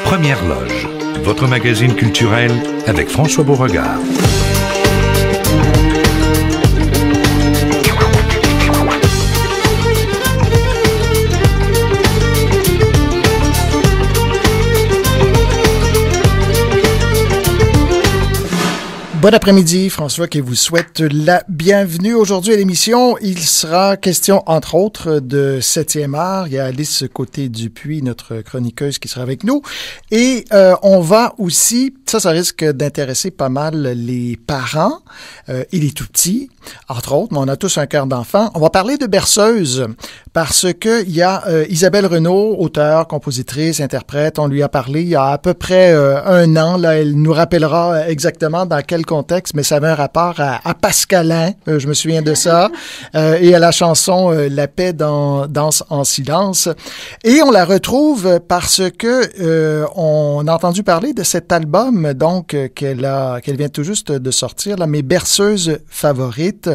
Première Loge, votre magazine culturel avec François Beauregard. Bon après-midi, François qui vous souhaite la bienvenue. Aujourd'hui à l'émission, il sera question, entre autres, de 7e art. Il y a Alice Côté-Dupuis, notre chroniqueuse, qui sera avec nous. Et on va aussi, ça risque d'intéresser pas mal les parents et les tout-petits, entre autres, mais on a tous un cœur d'enfant. On va parler de berceuse parce que il y a Isabelle Renaud, auteure, compositrice, interprète. On lui a parlé il y a à peu près un an. Là, elle nous rappellera exactement dans quel contexte, mais ça avait un rapport à Pascalin, je me souviens de ça, et à la chanson La paix danse en silence. Et on la retrouve parce que on a entendu parler de cet album donc qu'elle vient tout juste de sortir, là, Mes berceuses favorites.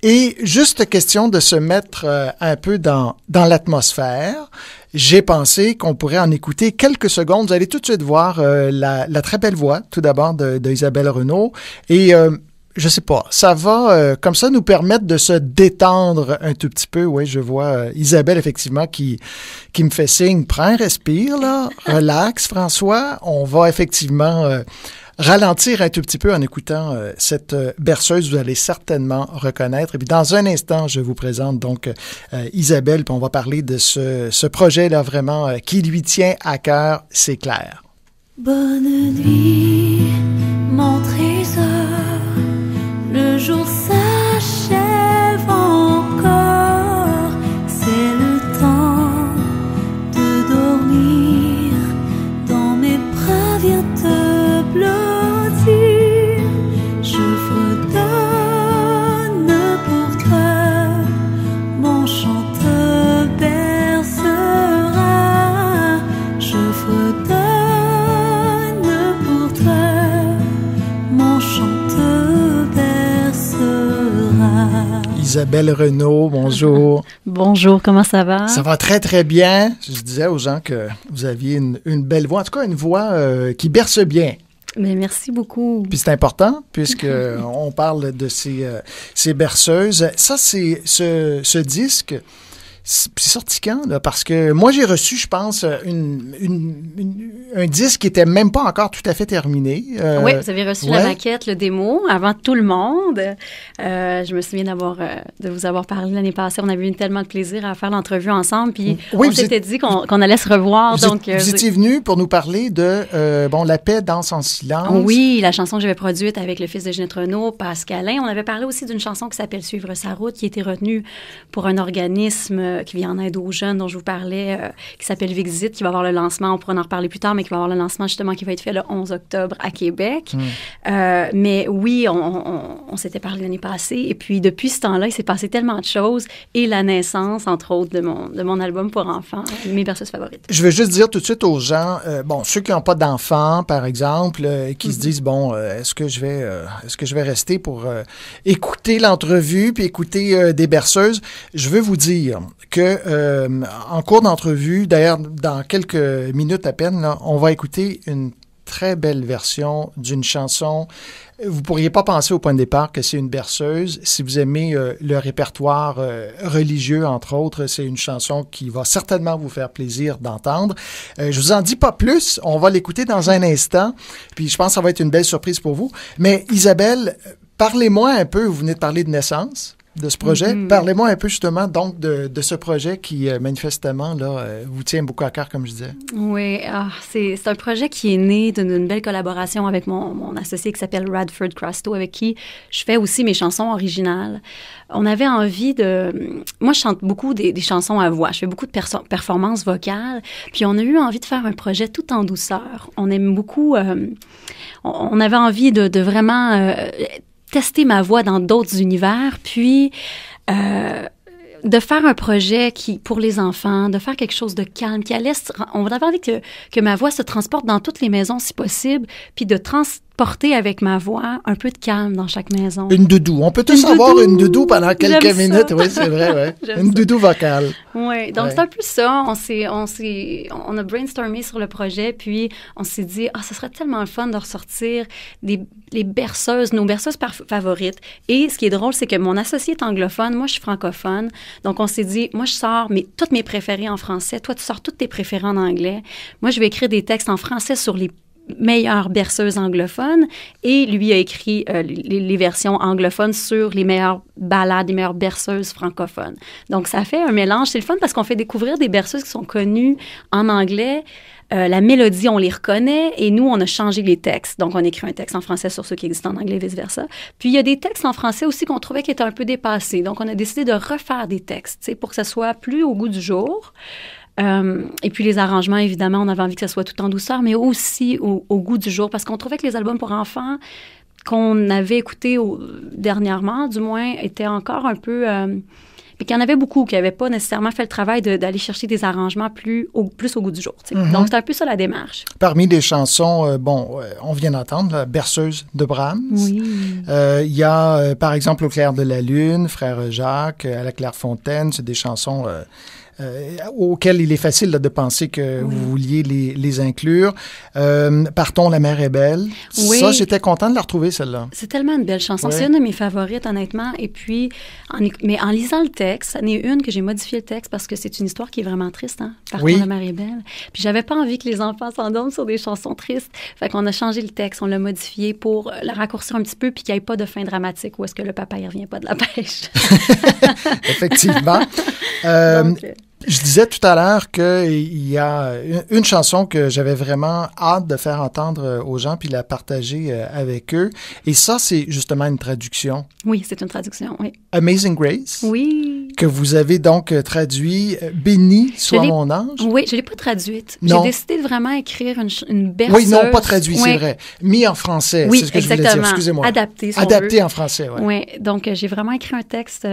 Et juste question de se mettre un peu dans l'atmosphère. J'ai pensé qu'on pourrait en écouter quelques secondes. Vous allez tout de suite voir la très belle voix, tout d'abord, de Isabelle Renaud. Et je sais pas, ça va comme ça nous permettre de se détendre un tout petit peu. Oui, je vois Isabelle, effectivement, qui me fait signe. Prends un respire, là. Relax, François. On va effectivement ralentir un tout petit peu en écoutant cette berceuse, vous allez certainement reconnaître. Et puis dans un instant, je vous présente donc Isabelle, puis on va parler de ce projet-là vraiment qui lui tient à cœur, c'est clair. Bonne nuit, mon trésor, le jour s'achève encore, c'est le temps de dormir, dans mes bras viens te blottir. Je fredonne pour toi, mon chant te bercera. Je fredonne pour toi, mon chant te bercera. Isabelle Renaud, bonjour. Bonjour, comment ça va? Ça va très, très bien. Je disais aux gens que vous aviez une belle voix, en tout cas une voix qui berce bien. Mais merci beaucoup. Puis c'est important, puisqu'on parle de ces berceuses. Ça, c'est ce disque, c'est sorti quand, là? Parce que moi, j'ai reçu, je pense, un disque qui était même pas encore tout à fait terminé. Oui, vous avez reçu la maquette, le démo, avant tout le monde. Je me souviens de vous avoir parlé l'année passée. On avait eu tellement de plaisir à faire l'entrevue ensemble, puis on s'était dit qu'on allait se revoir. Vous étiez venu pour nous parler de La paix danse en silence. Oui, la chanson que j'avais produite avec le fils de Ginette Renaud, Pascalin. On avait parlé aussi d'une chanson qui s'appelle Suivre sa route, qui a été retenue pour un organisme qui vient en aide aux jeunes, dont je vous parlais, qui s'appelle Vixit, qui va avoir le lancement, on pourra en reparler plus tard, mais qui va avoir le lancement justement qui va être fait le 11 octobre à Québec. Mais oui, on s'était parlé l'année passée, et puis depuis ce temps-là, il s'est passé tellement de choses, et la naissance, entre autres, de mon album pour enfants, Mes berceuses favorites. Je veux juste dire tout de suite aux gens, ceux qui n'ont pas d'enfants, par exemple, qui se disent, est-ce que je vais rester pour écouter l'entrevue, puis écouter des berceuses? Je veux vous dire que en cours d'entrevue, d'ailleurs, dans quelques minutes à peine, là, on va écouter une très belle version d'une chanson. Vous pourriez pas penser au point de départ que c'est une berceuse. Si vous aimez le répertoire religieux, entre autres, c'est une chanson qui va certainement vous faire plaisir d'entendre. Je vous en dis pas plus. On va l'écouter dans un instant. Puis je pense que ça va être une belle surprise pour vous. Mais Isabelle, parlez-moi un peu. Vous venez de parler de naissance de ce projet. Parlez-moi un peu justement donc de ce projet qui manifestement là vous tient beaucoup à cœur, comme je disais. Oui, c'est un projet qui est né d'une belle collaboration avec mon associé qui s'appelle Radford Crasto, avec qui je fais aussi mes chansons originales. On avait envie de... Moi, je chante beaucoup des chansons à voix. Je fais beaucoup de performances vocales. Puis on a eu envie de faire un projet tout en douceur. On aime beaucoup... on avait envie de vraiment... tester ma voix dans d'autres univers, puis de faire un projet pour les enfants, de faire quelque chose de calme, qui allait... On avait envie que ma voix se transporte dans toutes les maisons, si possible, puis de porter avec ma voix un peu de calme dans chaque maison. Une doudou. On peut tous avoir une doudou pendant quelques minutes. Oui, c'est vrai, ouais. Une doudou vocale. Oui, donc c'est un peu ça. On a brainstormé sur le projet, puis on s'est dit, ce serait tellement fun de ressortir les berceuses, nos berceuses favorites. Et ce qui est drôle, c'est que mon associé est anglophone, moi je suis francophone. Donc on s'est dit, moi je sors toutes mes préférées en français, toi tu sors toutes tes préférées en anglais. Moi je vais écrire des textes en français sur les meilleures berceuses anglophones et lui a écrit les versions anglophones sur les meilleures ballades, les meilleures berceuses francophones. Donc, ça fait un mélange. C'est le fun parce qu'on fait découvrir des berceuses qui sont connues en anglais. La mélodie, on les reconnaît et nous, on a changé les textes. Donc, on écrit un texte en français sur ceux qui existent en anglais et vice-versa. Puis, il y a des textes en français aussi qu'on trouvait qui étaient un peu dépassés. Donc, on a décidé de refaire des textes pour que ça soit plus au goût du jour. Et puis les arrangements, évidemment, on avait envie que ça soit tout en douceur, mais aussi au goût du jour, parce qu'on trouvait que les albums pour enfants qu'on avait écoutés dernièrement, du moins, étaient encore un peu... puis qu'il y en avait beaucoup qui n'avaient pas nécessairement fait le travail d'aller chercher des arrangements plus au goût du jour. Mm-hmm. Donc, c'est un peu ça la démarche. Parmi les chansons, on vient d'entendre la Berceuse de Brahms. Oui. Il y a, par exemple, Au clair de la lune, Frère Jacques, À la Clairefontaine, c'est des chansons... auxquels il est facile de penser que vous vouliez les inclure. Partons, la mer est belle. Oui. Ça, j'étais content de la retrouver, celle-là. C'est tellement une belle chanson. Oui. C'est une de mes favorites, honnêtement. Et puis, mais en lisant le texte, ça n'est une que j'ai modifié le texte parce que c'est une histoire qui est vraiment triste. Hein? Partons, la mer est belle. Puis, j'avais pas envie que les enfants s'endorment sur des chansons tristes. Fait qu'on a changé le texte, on l'a modifié pour le raccourcir un petit peu puis qu'il n'y ait pas de fin dramatique où est-ce que le papa, il revient pas de la pêche. Effectivement. Donc, je disais tout à l'heure qu'il y a une chanson que j'avais vraiment hâte de faire entendre aux gens puis la partager avec eux. Et ça, c'est justement une traduction. Oui, c'est une traduction, oui. Amazing Grace. Oui. Que vous avez donc traduit « Béni soit mon ange ». Oui, je ne l'ai pas traduite. Non. J'ai décidé de vraiment écrire une berceuse. Oui, non, pas traduit, c'est vrai. Mis en français, c'est ce que je voulais dire. Excusez-moi. Adapté, si Adapté en français, oui. Oui, donc j'ai vraiment écrit un texte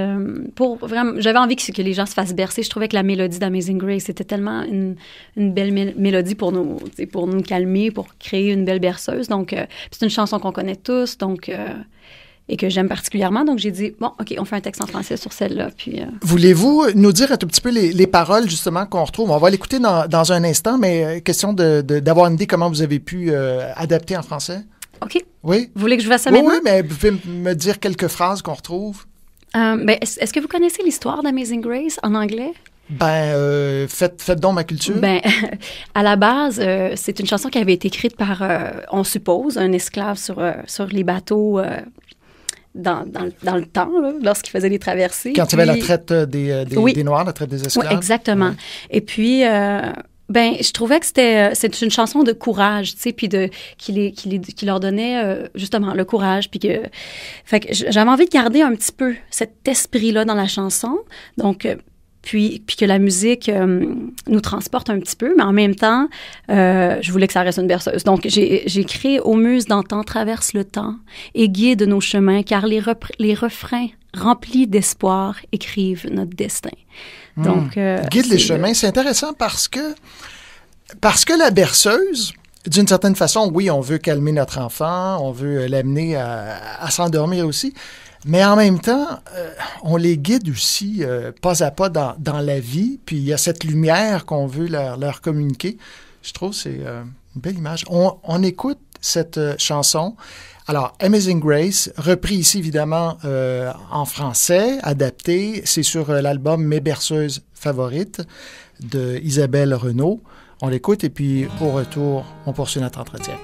pour vraiment... J'avais envie que les gens se fassent bercer. Je trouvais que la mélodie d'Amazing Grace, c'était tellement une belle mélodie pour nous calmer, pour créer une belle berceuse. Donc, c'est une chanson qu'on connaît tous, donc... et que j'aime particulièrement. Donc, j'ai dit, bon, OK, on fait un texte en français sur celle-là. Puis, Voulez-vous nous dire un tout petit peu les paroles, justement, qu'on retrouve? On va l'écouter dans un instant, mais question d'avoir une idée comment vous avez pu adapter en français. OK. Oui? Vous voulez que je fasse ça maintenant? Oui, mais vous pouvez me dire quelques phrases qu'on retrouve. Est-ce que vous connaissez l'histoire d'Amazing Grace en anglais? Faites donc ma culture. À la base, c'est une chanson qui avait été écrite par, on suppose, un esclave sur les bateaux... Dans le temps, lorsqu'il faisait des traversées. Quand il y avait la traite des Noirs, la traite des esclaves. Oui, exactement. Ouais. Et puis, je trouvais que c'est une chanson de courage, tu sais, puis qui leur donnait justement le courage, puis fait que j'avais envie de garder un petit peu cet esprit-là dans la chanson, donc... Puis que la musique nous transporte un petit peu, mais en même temps, je voulais que ça reste une berceuse. Donc, j'ai écrit « Aux muses d'antan traverse le temps et guide nos chemins, car les refrains remplis d'espoir écrivent notre destin. » Donc, guide les chemins, c'est intéressant parce que la berceuse, d'une certaine façon, oui, on veut calmer notre enfant, on veut l'amener à s'endormir aussi, mais en même temps, on les guide aussi pas à pas dans la vie, puis il y a cette lumière qu'on veut leur communiquer. Je trouve que c'est une belle image. On écoute cette chanson. Alors, Amazing Grace, repris ici évidemment en français, adapté. C'est sur l'album Mes berceuses favorites de Isabelle Renaud. On l'écoute et puis au retour, on poursuit notre entretien.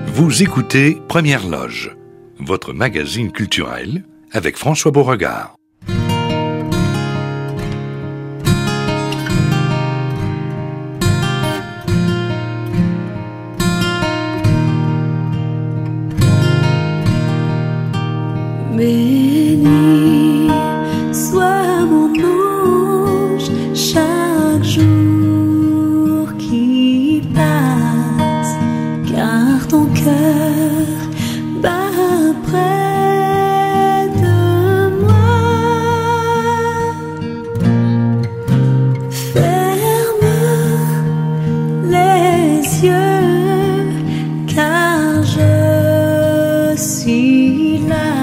Vous écoutez Première Loge, votre magazine culturel avec François Beauregard. Béni soit mon ange chaque jour qui passe, car ton cœur bat près de moi. aussi là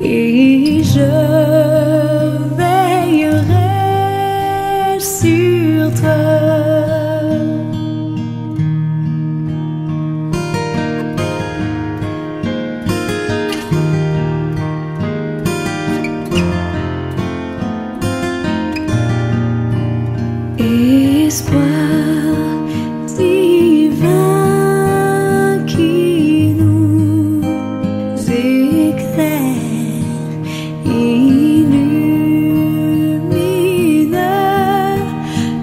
et je veillerai sur toi. Espoir divin qui nous éclaire, illumine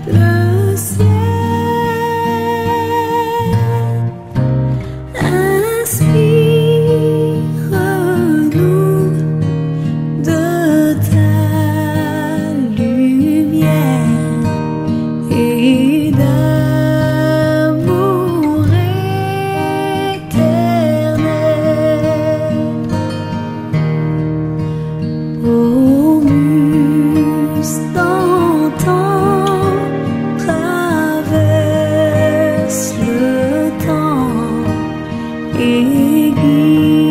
le ciel, inspire-nous de ta lumière et d'amour éternel. Ô muse d'antan, traverse le temps et guide